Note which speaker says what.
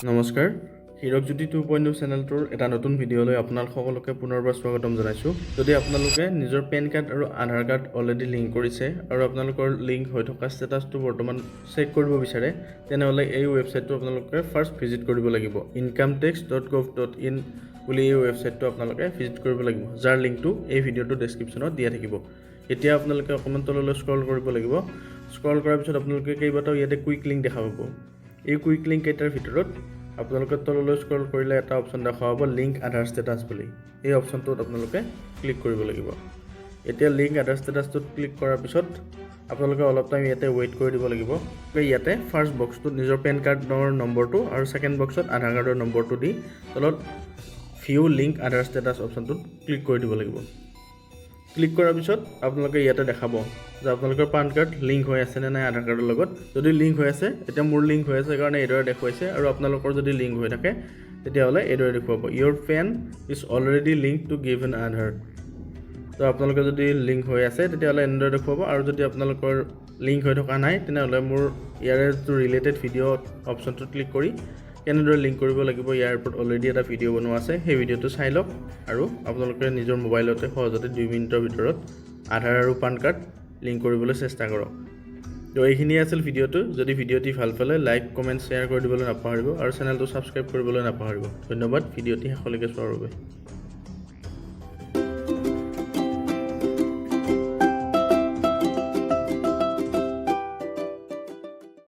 Speaker 1: নমস্কাৰ হিৰকজ্যোতি 2.0 চেনেলটোৰ এটা নতুন ভিডিঅ'লৈ আপোনালোক সকলোকে পুনৰবাৰ স্বাগতম জনাইছোঁ। যদি আপোনালোকে নিজৰ পেন কাৰ্ড আৰু আধাৰ কাৰ্ড অলৰেডি লিংক কৰিছে আৰু আপোনালোকৰ লিংক হৈ থকা ষ্টেটাছটো বৰ্তমান চেক কৰিব বিচাৰে, তেনেহ'লে এই ৱেবছাইটটো আপোনালোকে ফাৰ্ষ্ট ভিজিট কৰিব লাগিব। incometax.gov.in বুলি এই ৱেবছাইটটো আপোনালোকে ভিজিট কৰিব লাগিব, যাৰ লিংকটো এই ভিডিঅ'টোৰ ডেছক্ৰিপশ্যনত দিয়া থাকিব। এতিয়া আপোনালোকে অকণমান তললৈ স্ক্ৰল কৰিব লাগিব। স্ক্ৰল কৰাৰ পিছত আপোনালোকে কেইবাটাও ইয়াতে কুইক লিংক দেখা পাব। এই কুইক লিংক কেইটাৰ ভিতৰত আপোনালোকে তললৈ স্ক্ৰল কৰিলে এটা অপশ্যন দেখা পাব লিংক আধাৰ ষ্টেটাছ বুলি। এই অপশ্যনটোত আপোনালোকে ক্লিক কৰিব লাগিব। এতিয়া লিংক আধাৰ ষ্টেটাছটোত ক্লিক কৰাৰ পিছত আপোনালোকে অলপ টাইম ইয়াতে ৱেইট কৰি দিব লাগিব। ইয়াতে ফাৰ্ষ্ট বক্সটোত নিজৰ পেন কাৰ্ডৰ নম্বৰটো আৰু ছেকেণ্ড বক্সত আধাৰ কাৰ্ডৰ নম্বৰটো দি তলত ভিউ লিংক আধাৰ ষ্টেটাছ অপশ্যনটোত ক্লিক কৰি দিব লাগিব। ক্লিক কৰাৰ পিছত আপোনালোকে ইয়াতে দেখাব যে আপোনালোকৰ পান কাৰ্ড লিংক হৈ আছে নে নাই আধাৰ কাৰ্ডৰ লগত। যদি লিংক হৈ আছে, এতিয়া মোৰ লিংক হৈ আছে কাৰণে এইদৰে দেখুৱাইছে, আৰু আপোনালোকৰ যদি লিংক হৈ থাকে তেতিয়াহ'লে এইদৰে দেখুৱাব ইয়'ৰ PAN is already link to given Aadhaar. তো আপোনালোকে যদি লিংক হৈ আছে তেতিয়াহ'লে এনেদৰে দেখুৱাব, আৰু যদি আপোনালোকৰ লিংক হৈ থকা নাই তেনেহ'লে মোৰ ইয়াৰে যিটো ৰিলেটেড ভিডিঅ' অপশ্যনটোত ক্লিক কৰি কেনেদৰে লিংক কৰিব লাগিব ইয়াৰ ওপৰত অলৰেডি এটা ভিডিঅ' বনোৱা আছে। সেই ভিডিঅ'টো চাই লওক আৰু আপোনালোকে নিজৰ মোবাইলতে সহজতে 2 মিনিটৰ ভিতৰত আধাৰ আৰু পান কাৰ্ড লিংক কৰিবলৈ চেষ্টা কৰক। তো এইখিনিয়ে আছিল ভিডিঅ'টো। যদি ভিডিঅ'টি ভাল পালে লাইক, কমেণ্ট, শ্বেয়াৰ কৰি দিবলৈ নাপাহৰিব আৰু চেনেলটো ছাবস্ক্ৰাইব কৰিবলৈ নাপাহৰিব। ধন্যবাদ ভিডিঅ'টি শেষলৈকে চোৱাৰ বাবে।